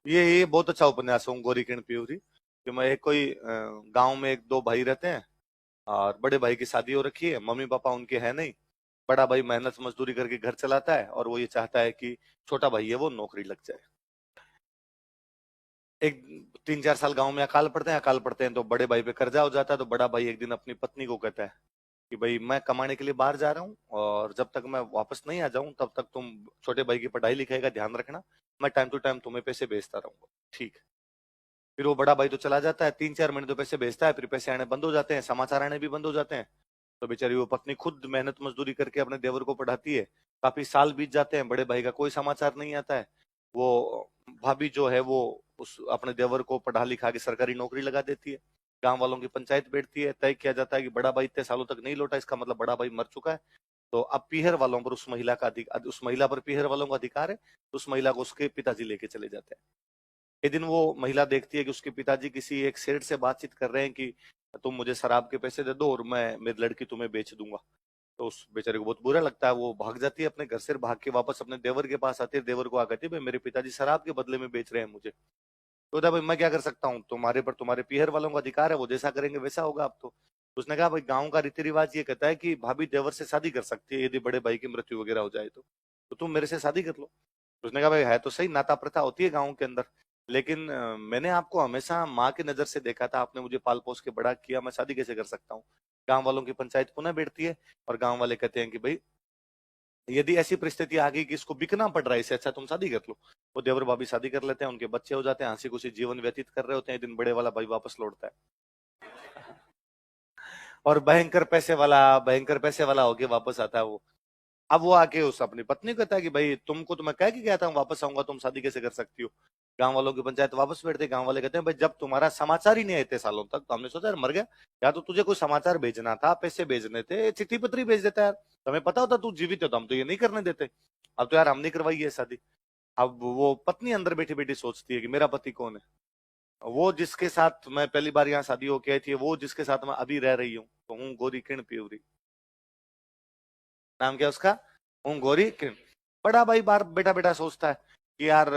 ये बहुत अच्छा उपन्यास है गोरी किरण प्यूरी। कि मैं एक कोई गांव में एक दो भाई रहते हैं, और बड़े भाई की शादी हो रखी है, मम्मी पापा उनके है नहीं। बड़ा भाई मेहनत मजदूरी करके घर चलाता है, और वो ये चाहता है कि छोटा भाई है वो नौकरी लग जाए। एक 3-4 साल गांव में अकाल पड़ते हैं, अकाल पड़ते हैं तो बड़े भाई पे कर्जा हो जाता है। तो बड़ा भाई एक दिन अपनी पत्नी को कहता है कि भाई मैं कमाने के लिए बाहर जा रहा हूँ, और जब तक मैं वापस नहीं आ जाऊं तब तक तुम छोटे भाई की पढ़ाई लिखाई का ध्यान रखना। मैं टाइम टू टाइम तुम्हें पैसे भेजता रहूंगा, ठीक है। फिर वो बड़ा भाई तो चला जाता है, 3-4 महीने तो पैसे भेजता है, फिर पैसे आने बंद हो जाते हैं, समाचार आने भी बंद हो जाते हैं। तो बेचारी वो पत्नी खुद मेहनत मजदूरी करके अपने देवर को पढ़ाती है। काफी साल बीत जाते हैं, बड़े भाई का कोई समाचार नहीं आता है। वो भाभी जो है वो उस अपने देवर को पढ़ा लिखा के सरकारी नौकरी लगा देती है। गांव वालों की पंचायत बैठती है, तय किया जाता है कि बड़ा भाई इतने सालों तक नहीं लौटा, इसका मतलब बड़ा भाई मर चुका है। तो अब पीहर वालों पर उस महिला पर पीहर वालों का अधिकार है। तो उस महिला को उसके पिताजी लेके चले जाते हैं। एक दिन वो महिला देखती है कि उसके पिताजी किसी एक सेठ से बातचीत कर रहे हैं कि तुम मुझे शराब के पैसे दे दो और मैं मेरी लड़की तुम्हें बेच दूंगा। तो उस बेचारे को बहुत बुरा लगता है, वो भाग जाती है अपने घर से, भाग के वापस अपने देवर के पास आती है। देवर को आ कहती है भाई मेरे पिताजी शराब के बदले में बेच रहे हैं मुझे। तो बोलता है, भाई मैं क्या कर सकता हूँ, तुम्हारे पर तुम्हारे पीहर वालों का अधिकार है, वो जैसा करेंगे वैसा होगा। अब तो उसने कहा भाई गांव का रीति रिवाज ये कहता है कि भाभी देवर से शादी कर सकती है यदि बड़े भाई की मृत्यु वगैरह हो जाए तो तुम मेरे से शादी कर लो। उसने कहा भाई है तो सही, नाता प्रथा होती है गाँव के अंदर, लेकिन मैंने आपको हमेशा माँ की नजर से देखा था, आपने मुझे पाल पोस के बड़ा किया, मैं शादी कैसे कर सकता हूँ। गांव वालों की पंचायत पुनः बैठती है, और गांव वाले कहते हैं कि भाई यदि ऐसी परिस्थिति आ गई कि इसको बिकना पड़ रहा है, इससे अच्छा तुम शादी कर लो। वो देवर भाभी शादी कर लेते हैं, उनके बच्चे हो जाते हैं, हंसी खुशी जीवन व्यतीत कर रहे होते हैं। एक दिन बड़े वाला भाई वापस लौटता है, और भयंकर पैसे वाला होके वापस आता है वो। अब वो आके उस अपनी पत्नी को कहता है कि भाई तुमको तो मैं कह के गया था वापस आऊंगा, तुम शादी कैसे कर सकती हो। गांव वालों की पंचायत वापस बैठते, गांव वाले कहते हैं भाई जब तुम्हारा समाचार ही नहीं आए इतने सालों तक तो हमने सोचा यार मर गया, या तो तुझे कोई समाचार भेजना था, पैसे भेजने थे, चिट्ठी पत्री भेज देता यार, तो हमें पता होता तू जीवित है तो हम तो ये नहीं करने देते। अब तो यार हमने करवाई है शादी। अब वो पत्नी अंदर बैठी बैठी सोचती है कि मेरा पति कौन है, वो जिसके साथ मैं पहली बार यहाँ शादी होके आई थी, वो जिसके साथ मैं अभी रह रही हूँ, तो हूँ गोरी किरण प्यूरी। नाम क्या उसका, हूँ गौरी किरण। बड़ा भाई बार बेटा बेटा सोचता है कि यार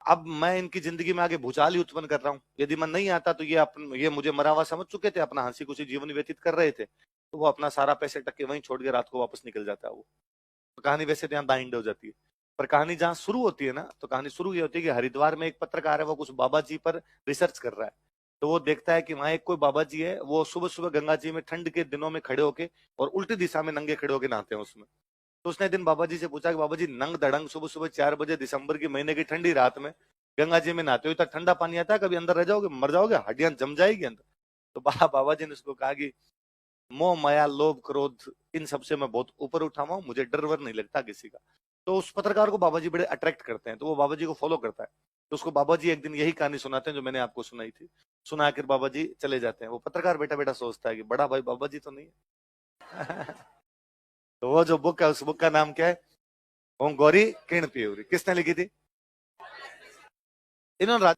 अब मैं इनकी जिंदगी में आगे भूचाल ही उत्पन्न कर रहा हूँ, यदि मैं नहीं आता तो ये मुझे मरा हुआ समझ चुके थे, अपना हंसी खुशी जीवन व्यतीत कर रहे थे, तो वो अपना सारा पैसे टक्के वहीं छोड़ के रात को वापस निकल जाता है वो। तो कहानी वैसे तो यहाँ दाइंड हो जाती है। पर कहानी जहाँ शुरू होती है ना, तो कहानी शुरू ये होती है कि हरिद्वार में एक पत्रकार है, वो कुछ बाबा जी पर रिसर्च कर रहा है। तो वो देखता है कि वहां एक कोई बाबा जी है, वो सुबह सुबह गंगा जी में ठंड के दिनों में खड़े होके और उल्टी दिशा में नंगे खड़े होके नहाते हैं उसमें। तो उसने एक दिन बाबा जी से पूछा कि बाबा जी नंग धड़ंग सुबह सुबह 4 बजे दिसंबर के महीने की ठंडी रात में गंगा जी में नहाते हो, इतना ठंडा पानी आता है, कभी अंदर रह जाओगे, मर जाओगे, हड्डियां जम जाएगी अंदर। तो बाबा जी ने उसको कहा कि मोह माया लोभ क्रोध इन सबसे मैं बहुत ऊपर उठा हुआ हूं, मुझे डर वर नहीं लगता किसी का। तो उस पत्रकार को बाबा जी बड़े अट्रैक्ट करते हैं, तो वो बाबा जी को फॉलो करता है। तो उसको बाबा जी एक दिन यही कहानी सुनाते हैं जो मैंने आपको सुनाई थी। सुनाकर बाबा जी चले जाते हैं। वो पत्रकार बेटा बेटा सोचता है कि बड़ा भाई बाबा जी तो नहीं है। तो वो जो बुक है उस बुक का नाम क्या है, ओम गौरी किरण प्यूरी। किसने लिखी थी, इन्होंने